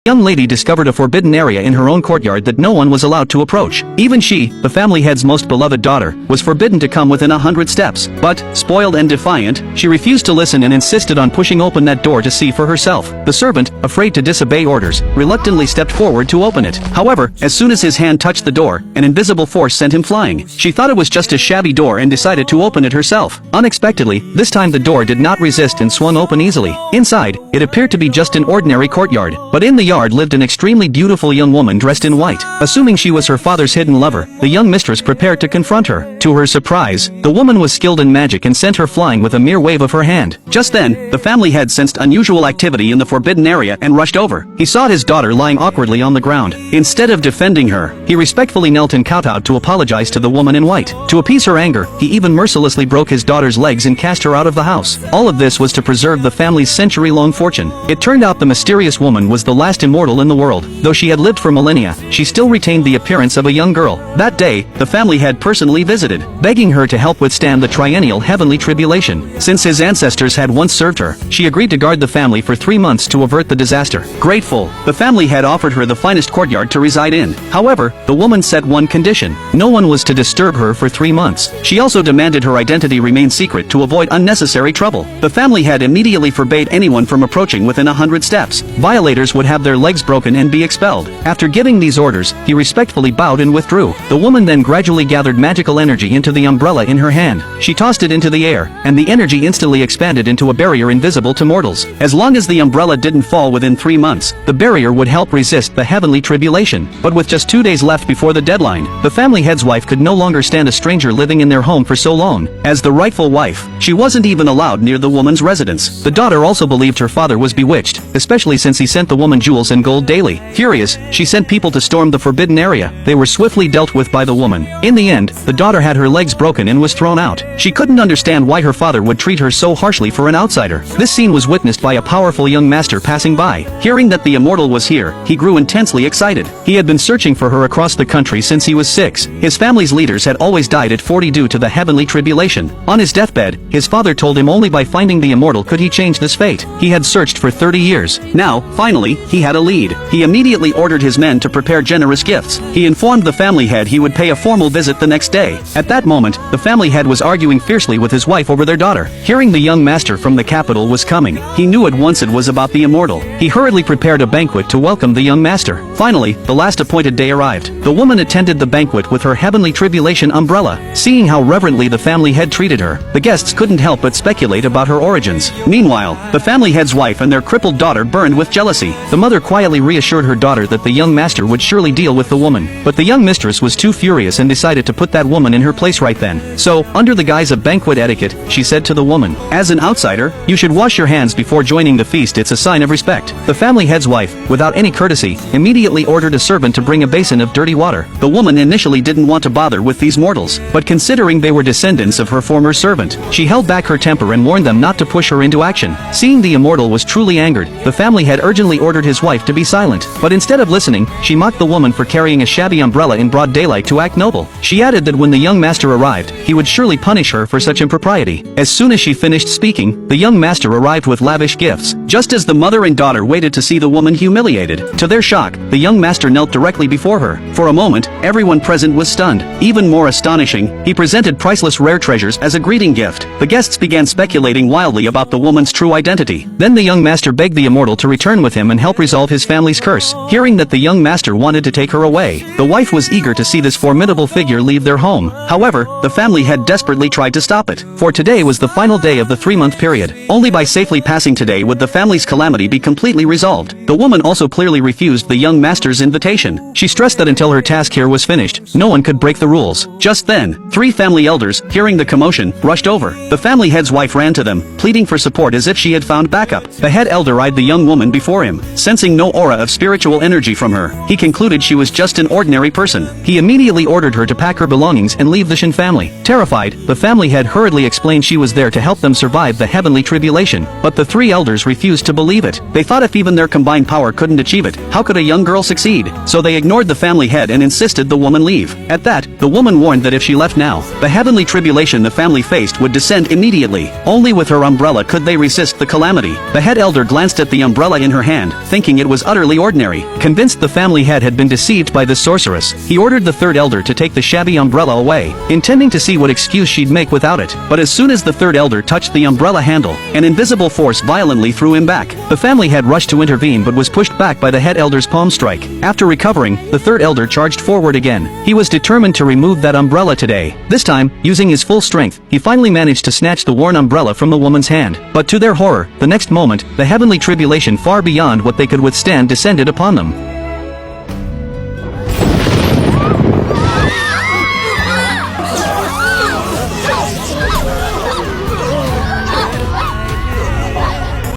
young lady discovered a forbidden area in her own courtyard that no one was allowed to approach. Even she, the family head's most beloved daughter, was forbidden to come within 100 steps. But, spoiled and defiant, she refused to listen and insisted on pushing open that door to see for herself. The servant, afraid to disobey orders, reluctantly stepped forward to open it. However, as soon as his hand touched the door, an invisible force sent him flying. She thought it was just a shabby door and decided to open it herself. Unexpectedly, this time the door did not resist and swung open easily. Inside, it appeared to be just an ordinary courtyard, but in the yard lived an extremely beautiful young woman dressed in white. Assuming she was her father's hidden lover, the young mistress prepared to confront her. To her surprise, the woman was skilled in magic and sent her flying with a mere wave of her hand. Just then, the family head sensed unusual activity in the forbidden area and rushed over. He saw his daughter lying awkwardly on the ground. Instead of defending her, he respectfully knelt and kowtowed to apologize to the woman in white. To appease her anger, he even mercilessly broke his daughter's legs and cast her out of the house. All of this was to preserve the family's century-long fortune. It turned out the mysterious woman was the last immortal in the world. Though she had lived for millennia, she still retained the appearance of a young girl. That day, the family head personally visited, begging her to help withstand the triennial heavenly tribulation. Since his ancestors had once served her, she agreed to guard the family for 3 months to avert the disaster. Grateful, the family head offered her the finest courtyard to reside in. However, the woman set one condition: no one was to disturb her for 3 months. She also demanded her identity remain secret to avoid unnecessary trouble. The family head immediately forbade anyone from approaching within 100 steps. Violators would have their legs broken and be expelled. After giving these orders, he respectfully bowed and withdrew. The woman then gradually gathered magical energy into the umbrella in her hand. She tossed it into the air, and the energy instantly expanded into a barrier invisible to mortals. As long as the umbrella didn't fall within 3 months, the barrier would help resist the heavenly tribulation. But with just 2 days left before the deadline, the family head's wife could no longer stand a stranger living in their home for so long. As the rightful wife, she wasn't even allowed near the woman's residence. The daughter also believed her father was bewitched, especially since he sent the woman jewels and gold daily. Furious, she sent people to storm the forbidden area. They were swiftly dealt with by the woman. In the end, the daughter had her legs broken and was thrown out. She couldn't understand why her father would treat her so harshly for an outsider. This scene was witnessed by a powerful young master passing by. Hearing that the immortal was here, he grew intensely excited. He had been searching for her across the country since he was 6. His family's leaders had always died at 40 due to the heavenly tribulation. On his deathbed, his father told him only by finding the immortal could he change this fate. He had searched for 30 years. Now, finally, he had a lead. He immediately ordered his men to prepare generous gifts. He informed the family head he would pay a formal visit the next day. At that moment, the family head was arguing fiercely with his wife over their daughter. Hearing the young master from the capital was coming, he knew at once it was about the immortal. He hurriedly prepared a banquet to welcome the young master. Finally, the last appointed day arrived. The woman attended the banquet with her heavenly tribulation umbrella. Seeing how reverently the family head treated her, the guests couldn't help but speculate about her origins. Meanwhile, the family head's wife and their crippled daughter burned with jealousy. The mother quietly reassured her daughter that the young master would surely deal with the woman. But the young mistress was too furious and decided to put that woman in her place right then. So, under the guise of banquet etiquette, she said to the woman, "As an outsider, you should wash your hands before joining the feast. It's a sign of respect." The family head's wife, without any courtesy, immediately ordered a servant to bring a basin of dirty water. The woman initially didn't want to bother with these mortals, but considering they were descendants of her former servant, she held back her temper and warned them not to push her into action. Seeing the immortal was truly angered, the family head urgently ordered his wife to be silent. But instead of listening, she mocked the woman for carrying a shabby umbrella in broad daylight to act noble. She added that when the young master arrived, he would surely punish her for such impropriety. As soon as she finished speaking, the young master arrived with lavish gifts. Just as the mother and daughter waited to see the woman humiliated, to their shock, the young master knelt directly before her. For a moment, everyone present was stunned. Even more astonishing, he presented priceless rare treasures as a greeting gift. The guests began speculating wildly about the woman's true identity. Then the young master begged the immortal to return with him and help resolve his family's curse. Hearing that the young master wanted to take her away, the wife was eager to see this formidable figure leave their home. However, the family had desperately tried to stop it. For today was the final day of the 3-month period. Only by safely passing today would the family's calamity be completely resolved. The woman also clearly refused the young master's invitation. She stressed that until her task here was finished, no one could break the rules. Just then, 3 family elders, hearing the commotion, rushed over. The family head's wife ran to them, pleading for support as if she had found backup. The head elder eyed the young woman before him, sensing no aura of spiritual energy from her. He concluded she was just an ordinary person. He immediately ordered her to pack her belongings and leave the Shin family. Terrified, the family head hurriedly explained she was there to help them survive the heavenly tribulation. But the 3 elders refused to believe it. They thought if even their combined power couldn't achieve it, how could a young girl succeed? So they ignored the family head and insisted the woman leave. At that, the woman warned that if she left now, the heavenly tribulation the family faced would descend immediately. Only with her umbrella could they resist the calamity. The head elder glanced at the umbrella in her hand, thinking thinking it was utterly ordinary. Convinced the family head had been deceived by this sorceress, he ordered the third elder to take the shabby umbrella away, intending to see what excuse she'd make without it. But as soon as the third elder touched the umbrella handle, an invisible force violently threw him back. The family head rushed to intervene but was pushed back by the head elder's palm strike. After recovering, the third elder charged forward again. He was determined to remove that umbrella today. This time, using his full strength, he finally managed to snatch the worn umbrella from the woman's hand. But to their horror, the next moment, the heavenly tribulation far beyond what they could withstand descended upon them.